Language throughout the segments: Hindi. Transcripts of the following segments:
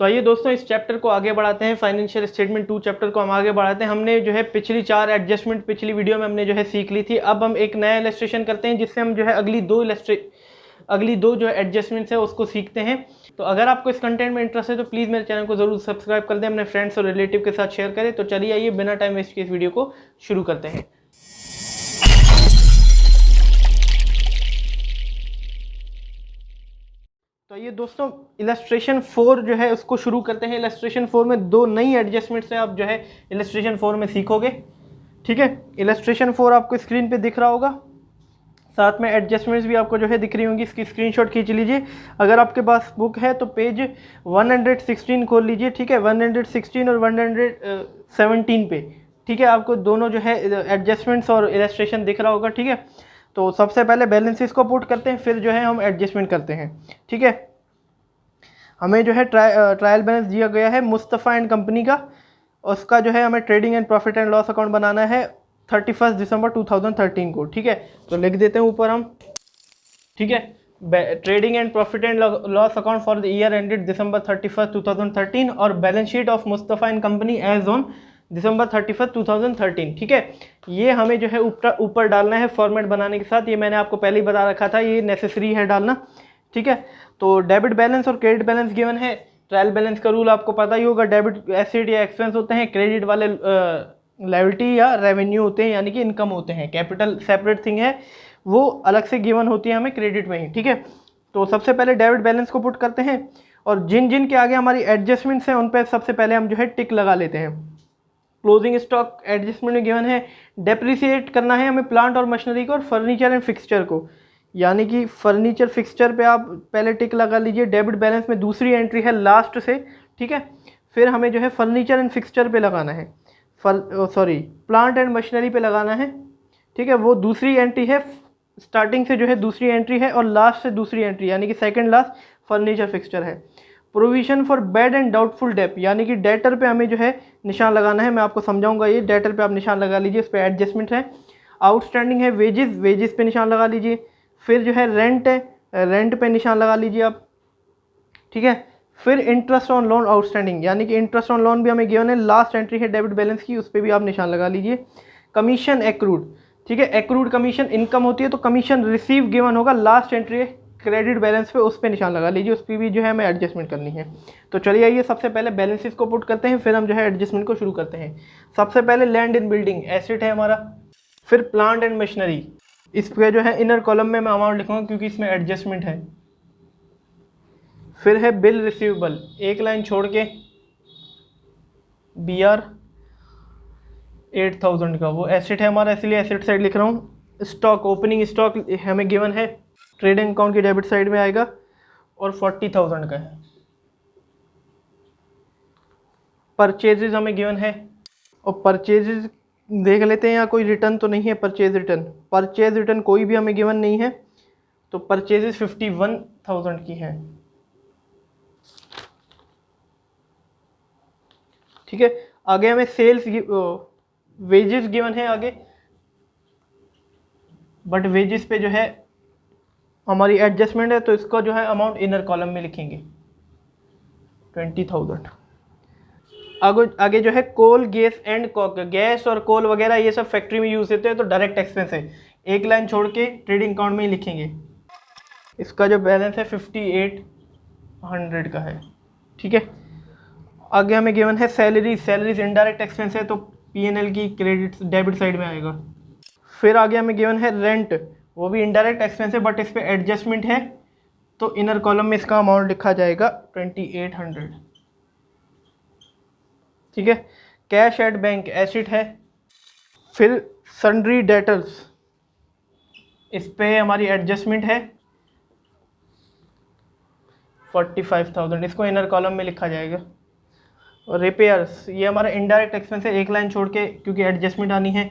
तो आइए दोस्तों इस चैप्टर को आगे बढ़ाते हैं। फाइनेंशियल स्टेटमेंट 2 चैप्टर को हम आगे बढ़ाते हैं। हमने जो है पिछली 4 एडजस्टमेंट पिछली वीडियो में हमने जो है सीख ली थी। अब हम एक नया इलस्ट्रेशन करते हैं जिससे हम जो है अगली दो जो एडजस्टमेंट्स है उसको सीखते हैं। तो अगर आपको इस कंटेंट में इंटरेस्ट है तो प्लीज़ मेरे चैनल को जरूर सब्सक्राइब कर दें, अपने फ्रेंड्स और रिलेटिव के साथ शेयर करें। तो चलिए आइए बिना टाइम वेस्ट किए इस वीडियो को शुरू करते हैं। तो ये दोस्तों इलस्ट्रेशन 4 जो है उसको शुरू करते हैं। इलस्ट्रेशन 4 में 2 नई एडजस्टमेंट से आप जो है इलस्ट्रेशन 4 में सीखोगे। ठीक है, इलस्ट्रेशन 4 आपको स्क्रीन पे दिख रहा होगा, साथ में एडजस्टमेंट्स भी आपको जो है दिख रही होंगी। इसकी स्क्रीनशॉट खींच लीजिए। अगर आपके पास बुक है तो पेज 116 खोल लीजिए। ठीक है, 116 और 117 पे, ठीक है, आपको दोनों जो है एडजस्टमेंट्स और इलस्ट्रेशन दिख रहा होगा। ठीक है, तो सबसे पहले बैलेंसेस को पुट करते हैं, फिर जो है हम एडजस्टमेंट करते हैं। ठीक है, हमें जो है ट्रायल बैलेंस दिया गया है मुस्तफ़ा एंड कंपनी का, उसका जो है हमें trading and profit and loss account बनाना है 31 दिसंबर 2013 को। ठीक है, तो लिख देते हैं ऊपर हम। ठीक है, trading and profit and loss account for the year ended December 31 2013 और balance sheet of Mustafa and company as on December 31 2013। ठीक है, ये हमें जो है ऊपर डालना है फॉर्मेट बनाने के साथ। ये मैंने आपको पहले ही बता रखा था, ये नेसेसरी है डालना। ठीक है, तो डेबिट बैलेंस और क्रेडिट बैलेंस गिवन है। ट्रायल बैलेंस का रूल आपको पता ही होगा, डेबिट एसेट या एक्सपेंस होते हैं, क्रेडिट वाले लायबिलिटी या रेवेन्यू होते हैं, यानी कि इनकम होते हैं। कैपिटल सेपरेट थिंग है, वो अलग से गिवन होती है हमें क्रेडिट में ही। ठीक है, तो सबसे पहले डेबिट बैलेंस को पुट करते हैं और जिन जिन के आगे हमारी एडजस्टमेंट्स हैं उन पर सबसे पहले हम जो है टिक लगा लेते हैं। क्लोजिंग स्टॉक एडजस्टमेंट में गिवन है डेप्रिसिएट करना है हमें प्लांट और मशीनरी को और फर्नीचर एंड फिक्सचर को, यानी कि फर्नीचर फिक्सचर पे आप पहले टिक लगा लीजिए। डेबिट बैलेंस में दूसरी एंट्री है लास्ट से। ठीक है, फिर हमें जो है फर्नीचर एंड फिक्सचर पे लगाना है, प्लांट एंड मशीनरी पे लगाना है। ठीक है, वो दूसरी एंट्री है, स्टार्टिंग से जो है दूसरी एंट्री है और लास्ट से दूसरी एंट्री, यानी कि सेकंड लास्ट फर्नीचर फिक्सचर है। Provision for bad and doubtful debt, यानी कि डेटर पे हमें जो है निशान लगाना है। मैं आपको समझाऊंगा, ये डेटर पे आप निशान लगा लीजिए, इस पर एडजस्टमेंट है। आउटस्टैंडिंग है वेजेस पे निशान लगा लीजिए। फिर जो है रेंट है, रेंट पे निशान लगा लीजिए आप। ठीक है, फिर इंटरेस्ट ऑन लोन आउटस्टैंडिंग, यानी कि इंटरेस्ट ऑन लोन भी हमें गिवन है, लास्ट एंट्री है डेबिट बैलेंस की, उस पर भी आप निशान लगा लीजिए। कमीशन एक्रूड, ठीक है, एक्रूड कमीशन इनकम होती है तो कमीशन रिसीव गिवन होगा, लास्ट एंट्री है क्रेडिट बैलेंस पे, उस पर निशान लगा लीजिए, उस पर भी जो है हमें एडजस्टमेंट करनी है। तो चलिए आइए सबसे पहले बैलेंसेस को पुट करते हैं, फिर हम जो है एडजस्टमेंट को शुरू करते हैं। सबसे पहले लैंड इन बिल्डिंग एसेट है हमारा, फिर प्लांट एंड मशीनरी, इस पे जो है इनर कॉलम में मैं अमाउंट लिखूंगा क्योंकि इसमें एडजस्टमेंट है। फिर है बिल रिसीवेबल, एक लाइन छोड़ के BR 8000 का, वो एसेट है हमारा, इसलिए एसेट साइड लिख रहा हूँ। स्टॉक, ओपनिंग स्टॉक हमें गिवन है, ट्रेडिंग अकाउंट की डेबिट साइड में आएगा और 40,000 का है। परचेजेज हमें गिवन है और परचेजेज देख लेते हैं, यहाँ कोई रिटर्न तो नहीं है। परचेज रिटर्न कोई भी हमें गिवन नहीं है, तो परचेजेज 51,000 की है। ठीक है, आगे हमें सेल्स वेजेस गिवन है आगे, बट वेजेस पे जो है हमारी एडजस्टमेंट है तो इसका जो है अमाउंट इनर कॉलम में लिखेंगे 20,000। आगे जो है coal gas and coke, gas और कोल वगैरह ये सब फैक्ट्री में यूज होते हैं तो डायरेक्ट एक्सपेंस है, एक लाइन छोड़ के ट्रेडिंग अकाउंट में ही लिखेंगे। इसका जो बैलेंस है 5800 का है। ठीक है, आगे हमें गिवन है सैलरीज इनडायरेक्ट एक्सपेंस है तो P&L की क्रेडिट डेबिट साइड में आएगा। फिर आगे हमें गिवन है रेंट, वो भी इनडायरेक्ट एक्सपेंस है बट इस पर एडजस्टमेंट है तो इनर कॉलम में इसका अमाउंट लिखा जाएगा 2800। ठीक है, कैश एट बैंक एसेट है। फिर सन्ड्री डेटर्स, इस पे हमारी एडजस्टमेंट है 45,000, इसको इनर कॉलम में लिखा जाएगा। और रिपेयर्स, ये हमारा इनडायरेक्ट एक्सपेंस है, एक लाइन छोड़ के क्योंकि एडजस्टमेंट आनी है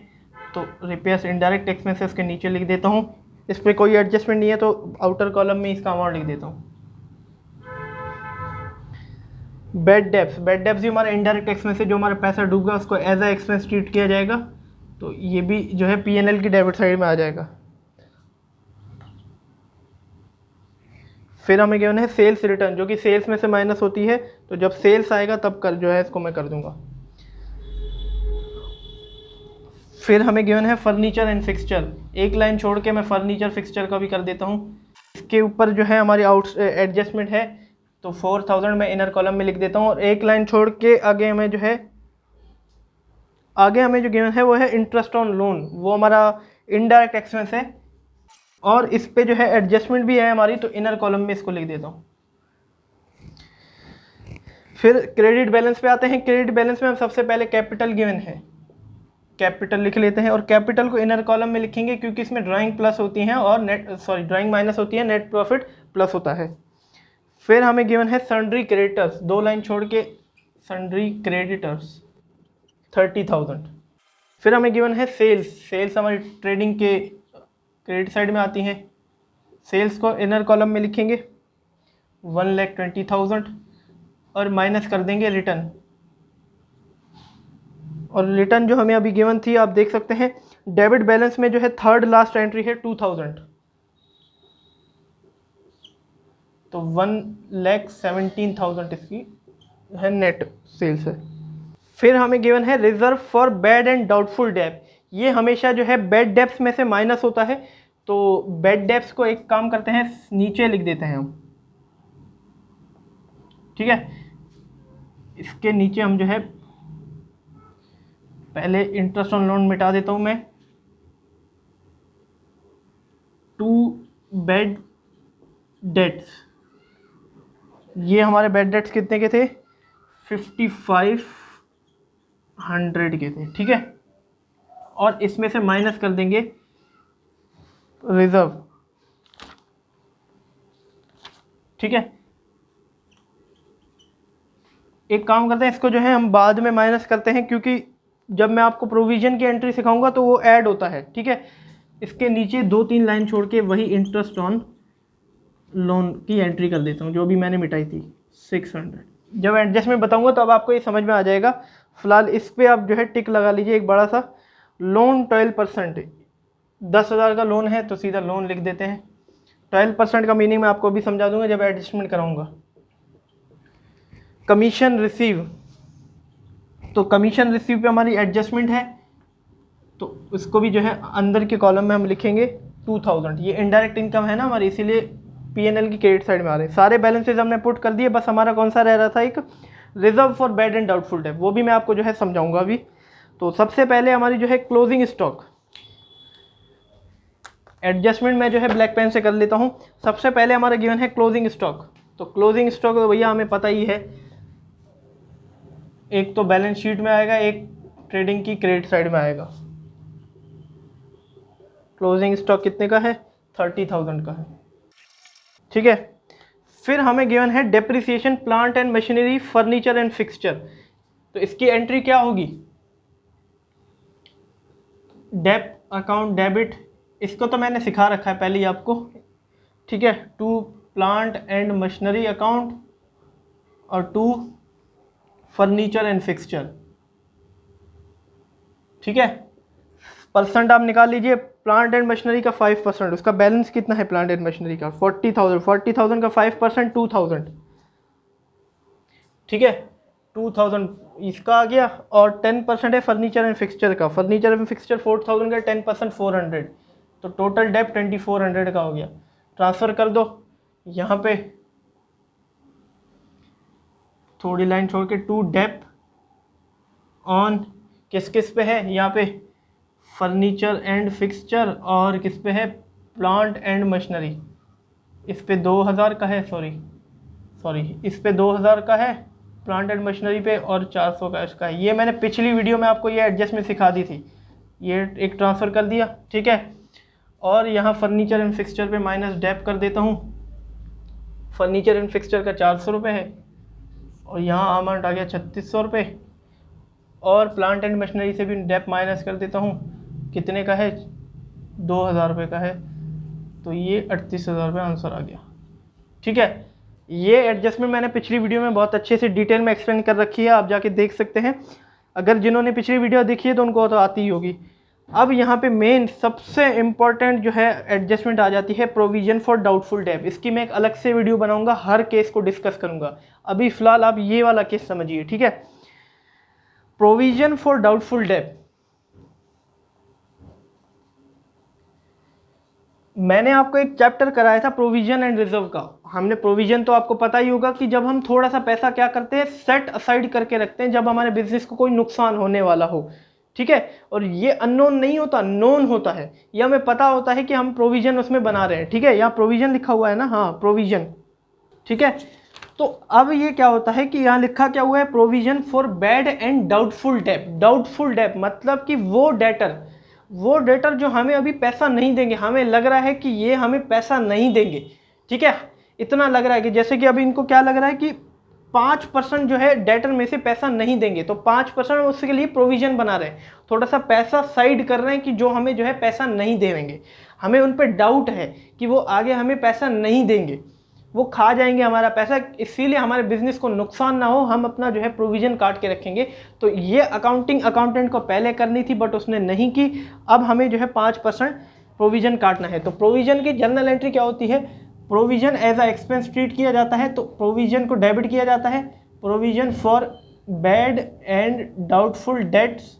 तो रिपेयर्स इनडायरेक्ट एक्सपेंस है, उसके नीचे लिख देता हूँ। इस पर कोई एडजस्टमेंट नहीं है तो आउटर कॉलम में इसका अमाउंट लिख देता हूँ। बैड डेब्ट्स भी हमारा इनडायरेक्ट एक्सपेंस है, जो हमारा पैसा डूब गया उसको एज ए एक्सपेंस ट्रीट किया जाएगा तो ये भी जो है P&L की डेबिट साइड में आ जाएगा। फिर हमें गिवन है सेल्स रिटर्न, जो कि सेल्स में से माइनस होती है, तो जब सेल्स आएगा तब कर जो है इसको मैं कर दूंगा। फिर हमें गिवन है फर्नीचर एंड फिक्सचर, एक लाइन छोड़ के मैं फर्नीचर फिक्सचर का भी कर देता हूँ। इसके ऊपर जो है हमारी आउट एडजस्टमेंट है, तो 4000 मैं इनर कॉलम में लिख देता हूँ, और एक लाइन छोड़ के आगे हमें जो है जो गिवन है वो है इंटरेस्ट ऑन लोन, वो हमारा इनडायरेक्ट एक्सपेंस है, और इस पे जो है एडजस्टमेंट भी है हमारी, तो इनर कॉलम में इसको लिख देता हूँ। फिर क्रेडिट बैलेंस पे आते हैं। क्रेडिट बैलेंस में हम सबसे पहले कैपिटल गिवन है, कैपिटल लिख लेते हैं, और कैपिटल को इनर कॉलम में लिखेंगे क्योंकि इसमें ड्राइंग प्लस होती हैं और ड्राइंग माइनस होती है, नेट प्रॉफिट प्लस होता है। फिर हमें गिवन है सन्ड्री क्रेडिटर्स, दो लाइन छोड़ के सन्ड्री क्रेडिटर्स 30,000। फिर हमें गिवन है सेल्स हमारी ट्रेडिंग के क्रेडिट साइड में आती हैं, सेल्स को इनर कॉलम में लिखेंगे 1,20,000, और माइनस कर देंगे रिटर्न, और रिटर्न जो हमें अभी गिवन थी आप देख सकते हैं, डेबिट बैलेंस में जो है थर्ड लास्ट एंट्री है 2,000, तो 1,17,000 इसकी है नेट सेल्स है। फिर हमें गिवन है reserve for bad and doubtful डेब्ट, ये हमेशा जो है बैड डेब्ट्स में से माइनस होता है, तो बैड डेब्ट्स को एक काम करते हैं नीचे लिख देते हैं हम, ठीक है। इसके नीचे हम जो है पहले इंटरेस्ट ऑन लोन मिटा देता हूं मैं, 2 बैड डेट्स, ये हमारे बैड डेट्स कितने के थे 5,500 के थे, ठीक है, और इसमें से माइनस कर देंगे रिजर्व, ठीक है। एक काम करते हैं, इसको जो है हम बाद में माइनस करते हैं, क्योंकि जब मैं आपको प्रोविजन की एंट्री सिखाऊंगा तो वो ऐड होता है, ठीक है। इसके नीचे 2-3 लाइन छोड़ के वही इंटरेस्ट ऑन लोन की एंट्री कर देता हूँ, जो भी मैंने मिटाई थी 600। जब एडजस्टमेंट बताऊंगा तो अब आपको ये समझ में आ जाएगा। फिलहाल इस पर आप जो है टिक लगा लीजिए एक बड़ा सा। लोन 12%, 10,000 का लोन है तो सीधा लोन लिख देते हैं। 12% का मीनिंग मैं आपको भी समझा दूंगा जब एडजस्टमेंट कराऊंगा। कमीशन रिसीव, तो कमीशन रिसीव पे हमारी एडजस्टमेंट है, तो उसको भी जो है अंदर के कॉलम में हम लिखेंगे 2,000। ये इनडायरेक्ट इनकम है ना हमारी, इसीलिए पीएनएल की क्रेडिट साइड में आ रहे हैं। सारे बैलेंसेज हमने पुट कर दिए, बस हमारा कौन सा रह रहा था, एक reserve for bad and doubtful डेब्ट, वो भी मैं आपको जो है समझाऊंगा अभी। तो सबसे पहले हमारी जो है क्लोजिंग स्टॉक, एडजस्टमेंट मैं जो है ब्लैक पेन से कर लेता हूँ। सबसे पहले हमारा गिवन है क्लोजिंग स्टॉक, तो क्लोजिंग स्टॉक तो भैया हमें पता ही है, एक तो बैलेंस शीट में आएगा, एक ट्रेडिंग की क्रेडिट साइड में आएगा। क्लोजिंग स्टॉक कितने का है 30,000 का है, ठीक है। फिर हमें गिवन है depreciation plant and machinery furniture and fixture, तो इसकी एंट्री क्या होगी, डेप अकाउंट डेबिट, इसको तो मैंने सिखा रखा है पहले ही आपको, ठीक है। 2 प्लांट एंड मशीनरी अकाउंट और 2 फर्नीचर एंड फिक्सचर, ठीक है। परसेंट आप निकाल लीजिए, प्लांट एंड मशीनरी का 5%, उसका बैलेंस कितना है प्लांट एंड मशीनरी का 40,000 का 5% 2,000, ठीक है। 2,000 इसका आ गया, और 10% है फर्नीचर एंड फिक्सचर का, फर्नीचर एंड फिक्सचर 4,000 का 10% 400, तो टोटल डेप 2,400 का हो गया। ट्रांसफ़र कर दो यहाँ पे, थोड़ी लाइन छोड़ के 2 डेप ऑन किस किस पे है, यहाँ पे फर्नीचर एंड फिक्सचर, और किस पे है प्लांट एंड मशीनरी, इस पे 2,000 का है, सॉरी इस पे 2,000 का है प्लांट एंड मशीनरी पे, और 400 का इसका है। ये मैंने पिछली वीडियो में आपको ये एडजस्टमेंट सिखा दी थी, ये एक ट्रांसफ़र कर दिया, ठीक है। और यहाँ फर्नीचर एंड फिक्सचर पे माइनस डेप कर देता हूँ, फर्नीचर एंड फिक्सचर का 400 रुपये है, और यहाँ अमाउंट आ गया 3,600 रुपये, और प्लांट एंड मशीनरी से भी डेप माइनस कर देता हूँ, कितने का है 2,000 रुपये का है, तो ये 38,000 रुपये आंसर आ गया, ठीक है। ये एडजस्टमेंट मैंने पिछली वीडियो में बहुत अच्छे से डिटेल में एक्सप्लेन कर रखी है, आप जाके देख सकते हैं। अगर जिन्होंने पिछली वीडियो देखी है तो उनको तो आती ही होगी। अब यहाँ पे मेन सबसे इम्पॉर्टेंट जो है एडजस्टमेंट आ जाती है प्रोविजन फॉर डाउटफुल डेट। इसकी मैं एक अलग से वीडियो बनाऊंगा, हर केस को डिस्कस करूंगा। अभी फिलहाल आप ये वाला केस समझिए, ठीक है। प्रोविजन फॉर डाउटफुल डेट, मैंने आपको एक चैप्टर कराया था प्रोविजन एंड रिजर्व का। हमने प्रोविजन तो आपको पता ही होगा कि जब हम थोड़ा सा पैसा क्या करते हैं, सेट असाइड करके रखते हैं जब हमारे बिजनेस को कोई नुकसान होने वाला हो, ठीक है। और ये अननोन नहीं होता, नोन होता है, ये हमें पता होता है कि हम प्रोविजन उसमें बना रहे हैं, ठीक है। यहाँ प्रोविजन लिखा हुआ है ना, हाँ प्रोविजन, ठीक है। तो अब ये क्या होता है कि यहाँ लिखा क्या हुआ है, provision for bad and doubtful debt. Doubtful debt मतलब कि वो डेटर जो हमें अभी पैसा नहीं देंगे, हमें लग रहा है कि ये हमें पैसा नहीं देंगे, ठीक है। इतना लग रहा है कि जैसे कि अभी इनको क्या लग रहा है कि 5% जो है डेटर में से पैसा नहीं देंगे, तो 5% उसके लिए प्रोविजन बना रहे हैं, थोड़ा सा पैसा साइड कर रहे हैं कि जो हमें जो है पैसा नहीं देंगे। हमें उन पर डाउट है कि वो आगे हमें पैसा नहीं देंगे, वो खा जाएंगे हमारा पैसा, इसीलिए हमारे बिजनेस को नुकसान ना हो, हम अपना जो है प्रोविजन काट के रखेंगे। तो ये अकाउंटेंट को पहले करनी थी बट उसने नहीं की। अब हमें जो है 5% प्रोविजन काटना है। तो प्रोविजन की जनरल एंट्री क्या होती है, provision as a expense treat किया जाता है, तो प्रोविजन को डेबिट किया जाता है। Provision for bad and doubtful debts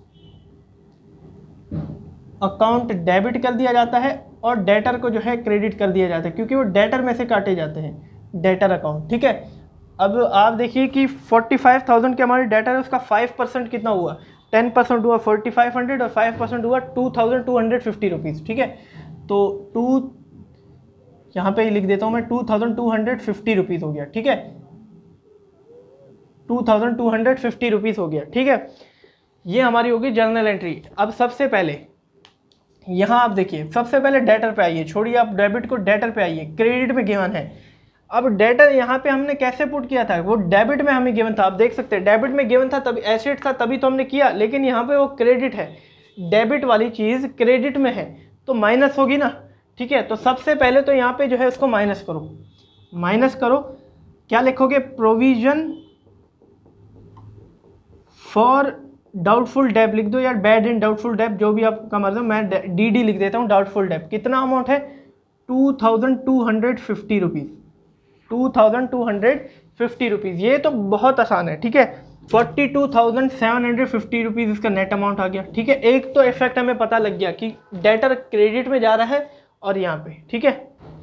account debit कर दिया जाता है और डेटर को जो है क्रेडिट कर दिया जाता है, क्योंकि वो डेटर में से काटे जाते हैं, डेटर अकाउंट, ठीक है। अब आप देखिए कि 45,000 के हमारे डेटर है, उसका 5% कितना हुआ, 10% हुआ 4,500 और 5% हुआ 2,250 रुपीज़, ठीक है। तो यहाँ पे ही लिख देता हूँ मैं, 2,250 रुपीज़ हो गया, ठीक है। 2,250 रुपीज़ हो गया, ठीक है। ये हमारी होगी जर्नल एंट्री। अब सबसे पहले यहाँ आप देखिए, सबसे पहले डेटर पे आइए, छोड़िए आप डेबिट को, डेटर पे आइए, क्रेडिट में गिवन है। अब डेटर यहाँ पे हमने कैसे पुट किया था, वो डेबिट में हमें गिवन था, आप देख सकते हैं डेबिट में गिवन था, तभी एसेट था, तभी तो हमने किया, लेकिन यहाँ पे वो क्रेडिट है, डेबिट वाली चीज़ क्रेडिट में है तो माइनस होगी ना, ठीक है। तो सबसे पहले तो यहाँ पे जो है उसको माइनस करो, क्या लिखोगे, प्रोविजन फॉर डाउटफुल डेट लिख दो यार, बैड एंड डाउटफुल डेट जो भी आपका मतलब, मैं डी लिख देता हूँ। डाउटफुल डेट कितना अमाउंट है, 2,250 रुपीज़, 2,250 रुपीज़। ये तो बहुत आसान है, ठीक है। 42,750 रुपीज़ इसका नेट अमाउंट आ गया, ठीक है। एक तो इफेक्ट हमें पता लग गया कि डेटर क्रेडिट में जा रहा है और यहाँ पे, ठीक है।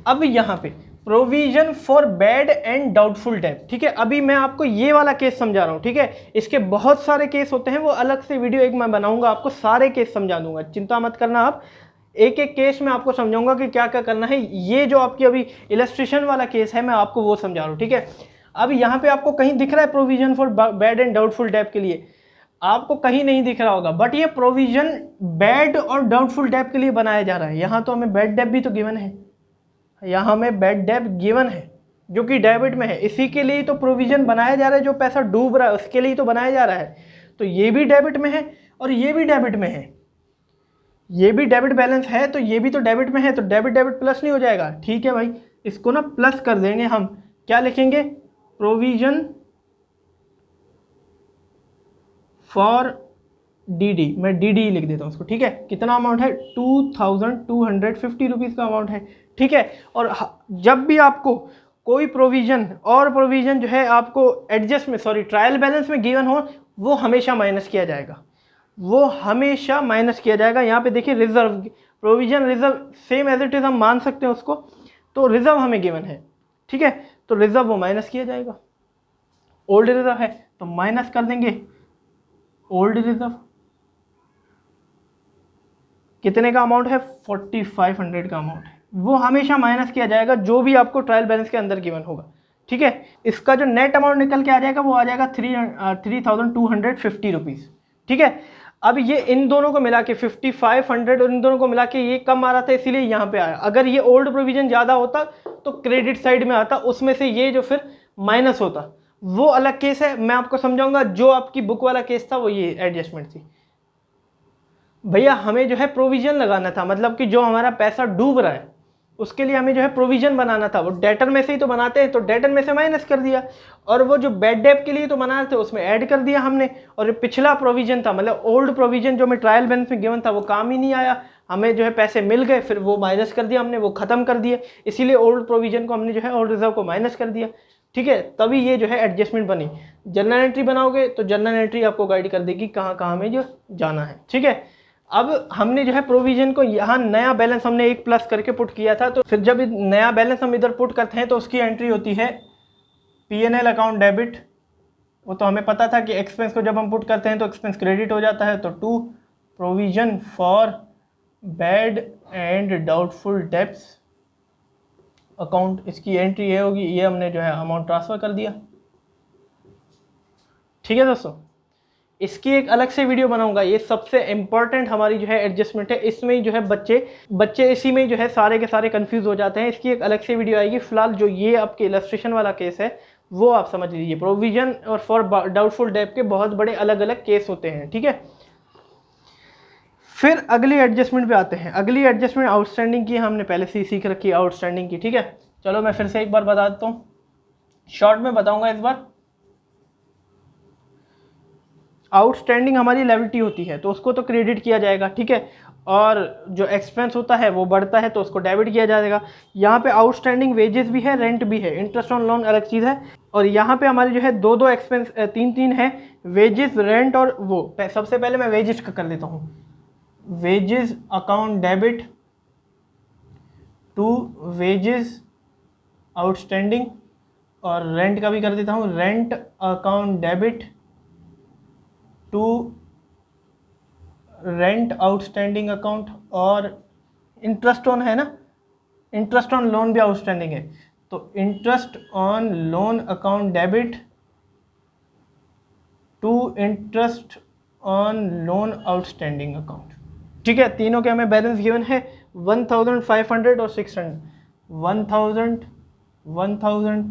अब यहाँ पे provision for bad and doubtful debt, ठीक है। अभी मैं आपको ये वाला केस समझा रहा हूँ, ठीक है। इसके बहुत सारे केस होते हैं, वो अलग से वीडियो एक मैं बनाऊंगा, आपको सारे केस समझा दूंगा, चिंता मत करना आप। एक एक केस में आपको समझाऊंगा कि क्या क्या करना है। ये जो आपकी अभी इलस्ट्रेशन वाला केस है, मैं आपको वो समझा रहा हूँ, ठीक है। अब यहाँ पे आपको कहीं दिख रहा है provision for bad and doubtful debt के लिए, आपको कहीं नहीं दिख रहा होगा, बट ये प्रोविजन बैड और डाउटफुल डेट के लिए बनाया जा रहा है। यहाँ तो हमें बैड डेट भी तो गिवन है, यहाँ हमें बैड डेट गिवन है जो कि डेबिट में है, इसी के लिए तो प्रोविजन बनाया जा रहा है, जो पैसा डूब रहा है उसके लिए तो बनाया जा रहा है। तो ये भी डेबिट में है और ये भी डेबिट में है, ये भी डेबिट बैलेंस है तो ये भी तो डेबिट में है, तो डेबिट डेबिट प्लस नहीं हो जाएगा, ठीक है भाई। इसको ना प्लस कर देंगे हम, क्या लिखेंगे, प्रोविजन फॉर डी, मैं डी लिख देता हूँ उसको, ठीक है। कितना अमाउंट है, 2,250 रुपीज़ का अमाउंट है, ठीक है। और जब भी आपको कोई प्रोविजन जो है आपको एडजस्ट में, सॉरी ट्रायल बैलेंस में गिवन हो, वो हमेशा माइनस किया जाएगा, वो हमेशा माइनस किया जाएगा। यहाँ पे देखिए reserve, provision reserve same as it is हम मान सकते हैं उसको, तो रिजर्व हमें गिवन है, ठीक है, तो रिजर्व वो माइनस किया जाएगा। ओल्ड रिजर्व है तो माइनस कर देंगे ओल्ड रिजर्व, कितने का अमाउंट है, 4,500 का अमाउंट है, वो हमेशा माइनस किया जाएगा जो भी आपको ट्रायल बैलेंस के अंदर गिवन होगा, ठीक है। इसका जो नेट अमाउंट निकल के आ जाएगा वो आ जाएगा 3,250 रुपीज़, ठीक है। अब ये इन दोनों को मिला के 5,500 और इन दोनों को मिला के ये कम आ रहा था, इसीलिए यहाँ पे आया। अगर ये ओल्ड प्रोविजन ज़्यादा होता तो क्रेडिट साइड में आता, उसमें से ये जो फिर माइनस होता, वो अलग केस है, मैं आपको समझाऊंगा। जो आपकी बुक वाला केस था वो ये एडजस्टमेंट थी भैया, हमें जो है प्रोविजन लगाना था, मतलब कि जो हमारा पैसा डूब रहा है, उसके लिए हमें जो है प्रोविजन बनाना था, वो डेटर में से ही तो बनाते हैं, तो डेटर में से माइनस कर दिया, और वो जो बैड डेट के लिए तो बना रहे थे उसमें ऐड कर दिया हमने, और पिछला प्रोविजन था मतलब ओल्ड प्रोविजन जो हमें ट्रायल बैलेंस में गिवन था वो काम ही नहीं आया, हमें जो है पैसे मिल गए, फिर वो माइनस कर दिया हमने, वो खत्म कर दिए, इसीलिए ओल्ड प्रोविजन को हमने जो है ओल्ड रिजर्व को माइनस कर दिया। ठीक है, तभी ये जो है एडजस्टमेंट बनी। जर्नल एंट्री बनाओगे तो जर्नल एंट्री आपको गाइड कर देगी कहाँ कहाँ में जो जाना है। ठीक है, अब हमने जो है प्रोविजन को यहाँ नया बैलेंस हमने एक प्लस करके पुट किया था, तो फिर जब नया बैलेंस हम इधर पुट करते हैं तो उसकी एंट्री होती है P&L अकाउंट डेबिट। वो तो हमें पता था कि एक्सपेंस को जब हम पुट करते हैं तो एक्सपेंस क्रेडिट हो जाता है, तो to provision for bad and doubtful debts account, इसकी एंट्री ये होगी, ये हमने जो है अमाउंट ट्रांसफ़र कर दिया। ठीक है दोस्तों, इसकी एक अलग से वीडियो बनाऊंगा, ये सबसे इंपॉर्टेंट हमारी जो है एडजस्टमेंट है, इसमें ही जो है बच्चे इसी में जो है सारे के सारे कंफ्यूज हो जाते हैं, इसकी एक अलग से वीडियो आएगी। फिलहाल जो ये आपके इलस्ट्रेशन वाला केस है वो आप समझ लीजिए, प्रोविजन और फॉर डाउटफुल डेब्ट के बहुत बड़े अलग अलग केस होते हैं। ठीक है, फिर अगली एडजस्टमेंट पे आते हैं। अगली एडजस्टमेंट आउटस्टैंडिंग की हमने पहले से ही सीख रखी है आउटस्टैंडिंग की। ठीक है, चलो मैं फिर से एक बार बता देता हूँ, शॉर्ट में बताऊंगा इस बार। आउटस्टैंडिंग हमारी लायबिलिटी होती है तो उसको तो क्रेडिट किया जाएगा। ठीक है, और जो एक्सपेंस होता है वो बढ़ता है तो उसको डेबिट किया जाएगा। यहाँ पे आउटस्टैंडिंग वेजेस भी है, रेंट भी है, इंटरेस्ट ऑन लोन अलग चीज़ है, और यहाँ पे हमारे जो है दो दो एक्सपेंस तीन है, वेजेस, रेंट और वो। सबसे पहले मैं वेजेस का कर देता हूँ, wages account debit to wages outstanding, और रेंट का भी कर देता हूँ, rent account debit to rent outstanding account, और इंटरेस्ट ऑन है ना, इंटरेस्ट ऑन लोन भी आउटस्टैंडिंग है, तो interest on loan account debit to interest on loan outstanding account. ठीक है, तीनों के हमें बैलेंस गिवन है 1500 और 600, 1000, 1500,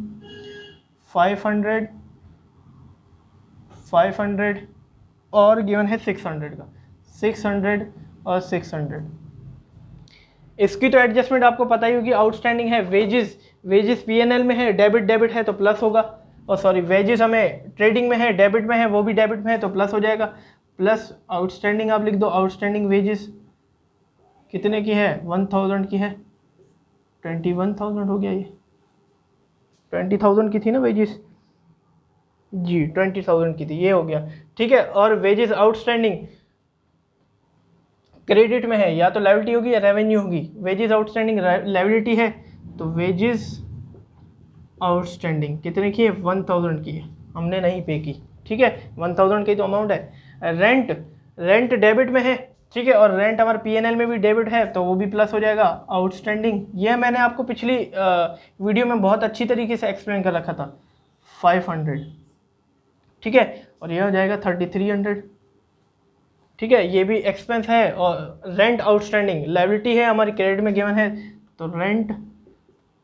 500 और गिवन है 600 का, 600 और 600। इसकी तो एडजस्टमेंट आपको पता ही होगी, आउटस्टैंडिंग है वेजेस, वेजेस P&L में है, डेबिट डेबिट है तो प्लस होगा, और सॉरी वेजेस हमें ट्रेडिंग में है, डेबिट में है, वो भी डेबिट में है तो प्लस हो जाएगा, प्लस आउटस्टैंडिंग आप लिख दो, आउटस्टैंडिंग वेजेस कितने की है, 1000 की है, 21,000 हो गया, ये 20,000 की थी ना वेजेस जी, 20,000 की थी, ये हो गया। ठीक है, और वेजेस आउटस्टैंडिंग क्रेडिट में है, या तो लायबिलिटी होगी या रेवेन्यू होगी, वेजेस आउटस्टैंडिंग लायबिलिटी है तो वेजेस आउटस्टैंडिंग कितने की है, 1000 की है, हमने नहीं पे की। ठीक है, 1000 की तो अमाउंट है। रेंट डेबिट में है, ठीक है, और रेंट हमारे P&L में भी डेबिट है तो वो भी प्लस हो जाएगा। आउटस्टैंडिंग ये मैंने आपको पिछली वीडियो में बहुत अच्छी तरीके से एक्सप्लेन कर रखा था, 500। ठीक है, और ये हो जाएगा 3300। ठीक है, ये भी एक्सपेंस है, और रेंट आउटस्टैंडिंग लायबिलिटी है हमारी, क्रेडिट में गिवन है तो रेंट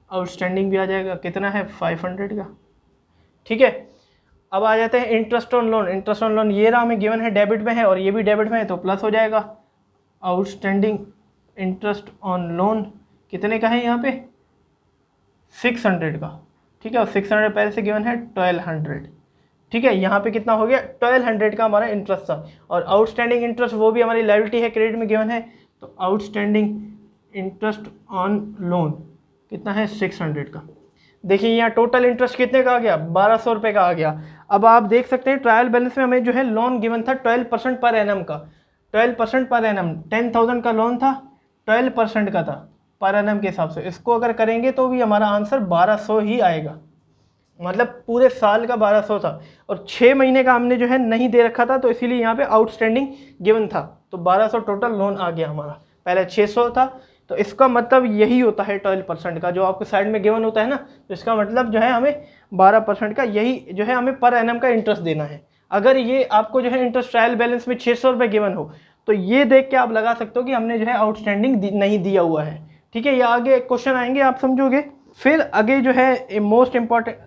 आउटस्टैंडिंग भी आ जाएगा, कितना है 500 का। ठीक है, अब आ जाते हैं interest on loan. Interest on loan ये रहा हमें गिवन है, डेबिट में है और ये भी डेबिट में है तो प्लस हो जाएगा। आउटस्टैंडिंग इंटरेस्ट ऑन लोन कितने का है यहाँ पे, 600 का। ठीक है, और 600 पहले से गिवन है 1200। ठीक है, यहाँ पे कितना हो गया, 1200 का हमारा इंटरेस्ट था, और आउटस्टैंडिंग इंटरेस्ट वो भी हमारी लायबिलिटी है, क्रेडिट में गिवन है, तो आउटस्टैंडिंग इंटरेस्ट ऑन लोन कितना है, 600 का। देखिए यहाँ टोटल इंटरेस्ट कितने का आ गया, 1200 रुपये का आ गया। अब आप देख सकते हैं ट्रायल बैलेंस में हमें जो है लोन गिवन था 12% पर एनम का, 12% पर एनम, 10,000 का लोन था, 12% का था पर एनम के हिसाब से। इसको अगर करेंगे तो भी हमारा आंसर 1200 ही आएगा, मतलब पूरे साल का 1200 था, और 6 महीने का हमने जो है नहीं दे रखा था, तो इसीलिए यहाँ पे आउटस्टैंडिंग गिवन था, तो 1200 टोटल लोन आ गया हमारा, पहले 600 था। तो इसका मतलब यही होता है 12% का, जो आपको साइड में गिवन होता है ना, तो इसका मतलब जो है हमें 12% का यही जो है हमें पर एनम का इंटरेस्ट देना है। अगर ये आपको जो है इंटरेस्ट ट्रायल बैलेंस में 600 रुपये गिवन हो तो ये देख के आप लगा सकते हो कि हमने जो है आउटस्टैंडिंग नहीं दिया हुआ है। ठीक है, ये आगे क्वेश्चन आएंगे आप समझोगे। फिर आगे जो है मोस्ट इम्पॉर्टेंट,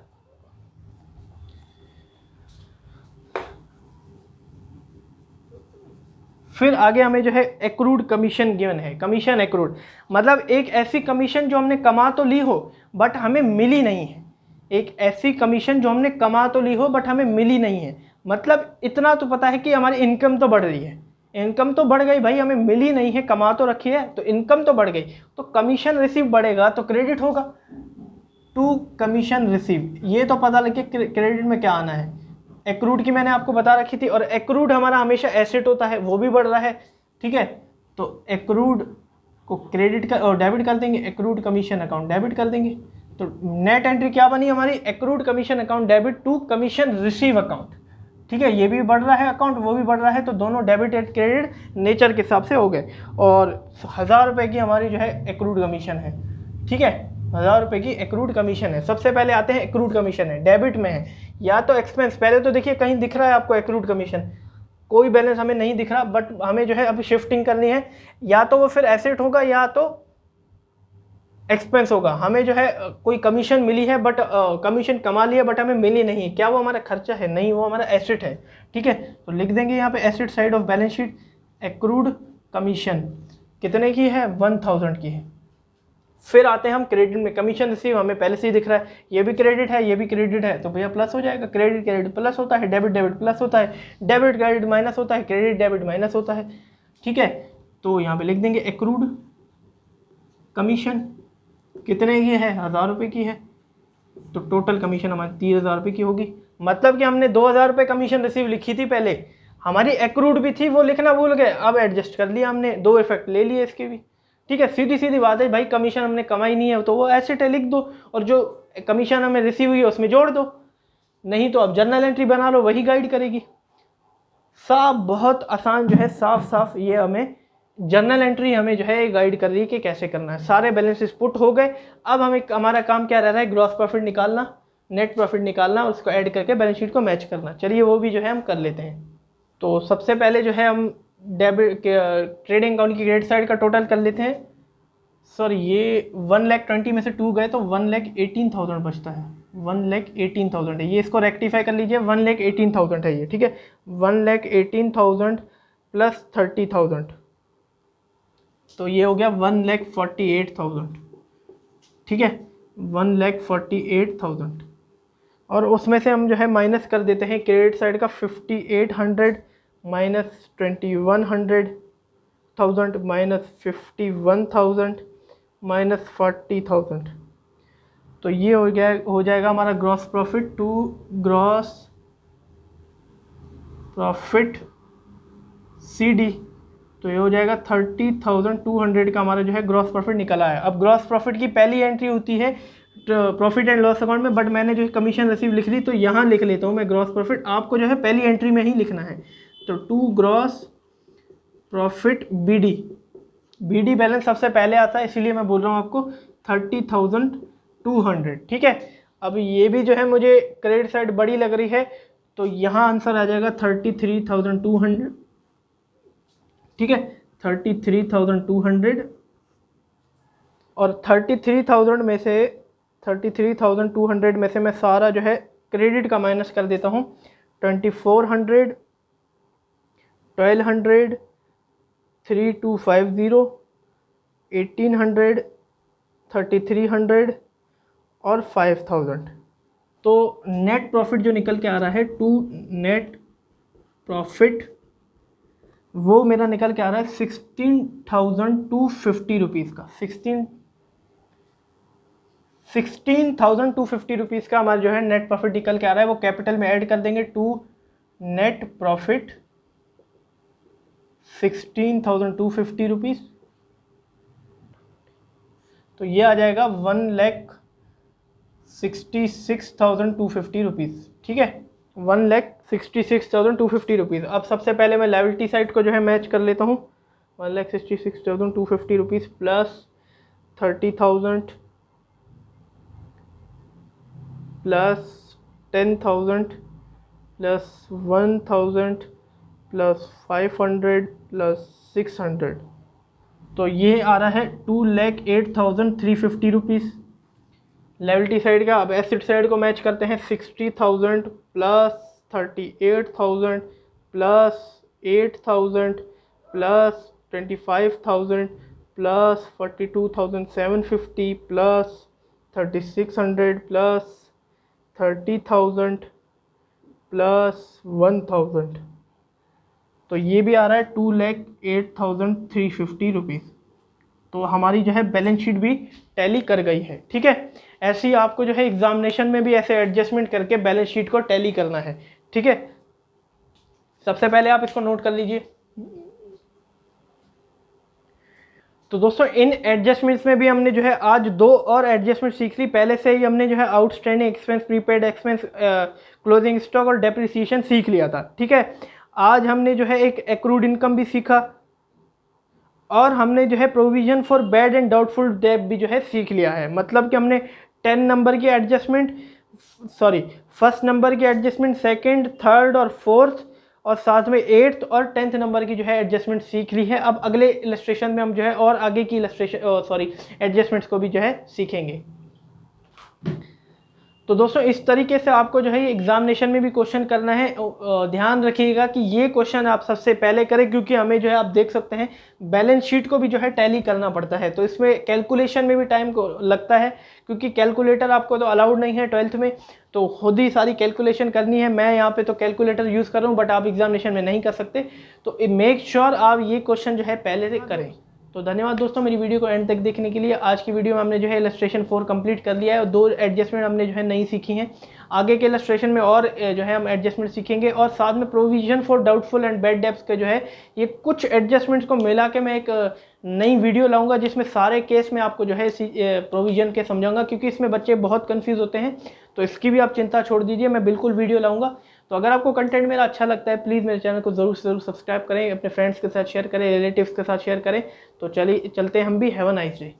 फिर आगे हमें जो है एक्रूड कमीशन गिवन है, कमीशन एक्रूड मतलब एक ऐसी कमीशन जो हमने कमा तो ली हो बट हमें मिली नहीं है, एक ऐसी कमीशन जो हमने कमा तो ली हो बट हमें मिली नहीं है। मतलब इतना तो पता है कि हमारी इनकम तो बढ़ रही है, इनकम तो बढ़ गई भाई, हमें मिली नहीं है, कमा तो रखी है तो इनकम तो बढ़ गई, तो कमीशन रिसीव बढ़ेगा तो क्रेडिट होगा, टू कमीशन रिसीव। ये तो पता लगे क्रेडिट में क्या आना है। एक्रूड की मैंने आपको बता रखी थी, और एक्रूड हमारा हमेशा एसेट होता है, वो भी बढ़ रहा है, ठीक है। तो एक्रूड को क्रेडिट कर और डेबिट कर देंगे, एक्रूड कमीशन अकाउंट डेबिट कर देंगे। तो नेट एंट्री क्या बनी हमारी, accrued commission account debit to commission receive account, ठीक है। ये भी बढ़ रहा है अकाउंट, वो भी बढ़ रहा है, तो दोनों डेबिट एंड क्रेडिट नेचर के हिसाब से हो गए। और 1000 रुपये की हमारी जो है एक्रूड कमीशन है, ठीक है, 1000 रुपये की एक्रूड कमीशन है। सबसे पहले आते हैं एक्रूड कमीशन है, डेबिट में है या तो एक्सपेंस, पहले तो देखिए कहीं दिख रहा है आपको एक्रूड कमीशन, कोई बैलेंस हमें नहीं दिख रहा, बट हमें जो है अभी शिफ्टिंग करनी है, या तो वो फिर एसेट होगा या तो एक्सपेंस होगा। हमें जो है कोई कमीशन मिली है बट कमीशन कमा लिया बट हमें मिली नहीं है, क्या वो हमारा खर्चा है, नहीं, वो हमारा एसेट है, ठीक है। तो लिख देंगे यहाँ पे asset side of balance sheet, accrued commission कितने की है, 1000 की है। फिर आते हैं हम क्रेडिट में, कमीशन रिसीव हमें पहले से ही दिख रहा है, ये भी क्रेडिट है ये भी क्रेडिट है, तो भैया प्लस हो जाएगा, क्रेडिट क्रेडिट प्लस होता है, डेबिट डेबिट प्लस होता है, डेबिट क्रेडिट माइनस होता है, क्रेडिट डेबिट माइनस होता है, ठीक है। तो यहाँ पे लिख देंगे एक्रूड कमीशन कितने की है, 1000 रुपये की है, तो टोटल कमीशन हमारी 30,000 रुपये की होगी। मतलब कि हमने 2000 रुपये कमीशन रिसीव लिखी थी पहले, हमारी एक्रूड भी थी, वो लिखना भूल गए, अब एडजस्ट कर लिया हमने, दो इफेक्ट ले लिए इसके भी, ठीक है। सीधी सीधी बात है भाई, कमीशन हमने कमाई नहीं है तो वो एसेट है, लिख दो, और जो कमीशन हमें रिसीव हुई है उसमें जोड़ दो, नहीं तो अब जर्नल एंट्री बना लो, वही गाइड करेगी। साफ, बहुत आसान जो है, साफ साफ ये हमें जर्नल एंट्री हमें जो है गाइड कर रही है कि कैसे करना है। सारे बैलेंसेस पुट हो गए, अब हमें हमारा काम क्या रह रहा है, ग्रॉस प्रॉफिट निकालना, नेट प्रॉफिट निकालना, उसको ऐड करके बैलेंस शीट को मैच करना। चलिए वो भी जो है हम कर लेते हैं। तो सबसे पहले जो है हम डेबिट ट्रेडिंग अकाउंट की क्रेडिट साइड का टोटल कर लेते हैं। सर ये 1,20,000 में से 2 गए तो 1,18,000 बचता है, 1,18,000 है ये, इसको रेक्टिफाई कर लीजिए, 1,18,000 है ये, ठीक है। 1,18,000 प्लस 30,000 तो ये हो गया 1,48,000, ठीक है, 1,48,000। और उसमें से हम जो है माइनस कर देते हैं क्रेडिट साइड का 5,800 माइनस 2,100,000 माइनस 51,000 माइनस 40,000, तो ये हो जाएगा हमारा gross profit to gross profit CD, तो ये हो जाएगा 30,200 का हमारा जो है ग्रॉस प्रॉफिट निकला है। अब ग्रॉस प्रॉफिट की पहली एंट्री होती है प्रॉफिट एंड लॉस अकाउंट में, बट मैंने जो है कमीशन रिसीव लिख ली तो यहाँ लिख लेता हूँ मैं ग्रॉस प्रॉफिट, आपको जो है पहली एंट्री में ही लिखना है। तो to gross profit BD balance सबसे पहले आता है, इसीलिए मैं बोल रहा हूँ आपको 30,200, ठीक है। अब ये भी जो है मुझे क्रेडिट साइड बड़ी लग रही है, तो यहाँ आंसर आ जाएगा 33,200, ठीक है, 33,200। और 33,200 में से मैं सारा जो है क्रेडिट का माइनस कर देता हूँ, 2,400, 1,200, 3,250, 1,800, 3,300 और 5,000। तो नेट प्रॉफिट जो निकल के आ रहा है, टू नेट प्रॉफिट, वो मेरा निकल के आ रहा है 16,250 रुपीज़ का, 16,250 रुपीज़ का हमारा जो है नेट प्रॉफिट निकल के आ रहा है। वो कैपिटल में ऐड कर देंगे, टू नेट प्रॉफिट 16,250 रुपीज़, तो ये आ जाएगा 1,66,250 रुपीज़, ठीक है, 1,66,250 रुपीज़। अब सबसे पहले मैं लायबिलिटी साइड को जो है मैच कर लेता हूँ, 1,66,250 rupees plus 30,000 plus 10,000 plus 1,000 plus 500 plus 600, तो ये आ रहा है 2,08,350 रुपीज़ लायबिलिटी साइड का। अब एसेट साइड को मैच करते हैं, 60,000 plus 38,000 plus 8,000 plus 25,000 plus 42,750 plus 3,600 plus 30,000 plus 1,000, तो ये भी आ रहा है 2,08,350 रुपीज़। तो हमारी जो है बैलेंस शीट भी टैली कर गई है। ठीक है, ऐसे ही आपको जो है एग्जामिनेशन में भी ऐसे एडजस्टमेंट करके बैलेंस शीट को टैली करना है। ठीक है, सबसे पहले आप इसको नोट कर लीजिए। तो दोस्तों इन एडजस्टमेंट्स में भी हमने जो है आज 2 और एडजस्टमेंट सीख ली। पहले से ही हमने जो है outstanding expense, prepaid expense, closing stock और डेप्रिसिएशन सीख लिया था। ठीक है, आज हमने जो है एक एक्रूड इनकम भी सीखा और हमने जो है provision for bad and doubtful debt भी जो है सीख लिया है। मतलब कि हमने 10 नंबर की एडजस्टमेंट, फर्स्ट नंबर की एडजस्टमेंट, सेकंड, थर्ड और फोर्थ और साथ में 8th और 10th नंबर की जो है एडजस्टमेंट सीख ली है। अब अगले इलस्ट्रेशन में हम जो है और आगे की एडजस्टमेंट्स को भी जो है सीखेंगे। तो दोस्तों इस तरीके से आपको जो है एग्जामिनेशन में भी क्वेश्चन करना है। ध्यान रखिएगा कि ये क्वेश्चन आप सबसे पहले करें, क्योंकि हमें जो है आप देख सकते हैं बैलेंस शीट को भी जो है टैली करना पड़ता है, तो इसमें कैलकुलेशन में भी टाइम को लगता है, क्योंकि कैलकुलेटर आपको तो अलाउड नहीं है 12th में, तो खुद ही सारी कैलकुलेशन करनी है। मैं यहाँ पे तो कैलकुलेटर यूज़ कर रहा हूँ, बट आप एग्जामिनेशन में नहीं कर सकते, तो मेक श्योर आप ये क्वेश्चन जो है पहले से करें। तो धन्यवाद दोस्तों मेरी वीडियो को एंड तक देखने के लिए। आज की वीडियो में हमने जो है इलस्ट्रेशन 4 कंप्लीट कर लिया है और 2 एडजस्टमेंट हमने जो है नई सीखी हैं। आगे के इलस्ट्रेशन में और जो है हम एडजस्टमेंट सीखेंगे और साथ में provision for doubtful and bad debts के जो है ये कुछ एडजस्टमेंट्स को मिला के मैं एक नई वीडियो लाऊंगा, जिसमें सारे केस में आपको जो है प्रोविजन के समझाऊंगा, क्योंकि इसमें बच्चे बहुत कंफ्यूज होते हैं। तो इसकी भी आप चिंता छोड़ दीजिए, मैं बिल्कुल वीडियो लाऊंगा। तो अगर आपको कंटेंट मेरा अच्छा लगता है प्लीज़ मेरे चैनल को ज़रूर से ज़रूर सब्सक्राइब करें, अपने फ्रेंड्स के साथ शेयर करें, रिलेटिव्स के साथ शेयर करें। तो चलिए चलते हैं हम भी। Have a nice day.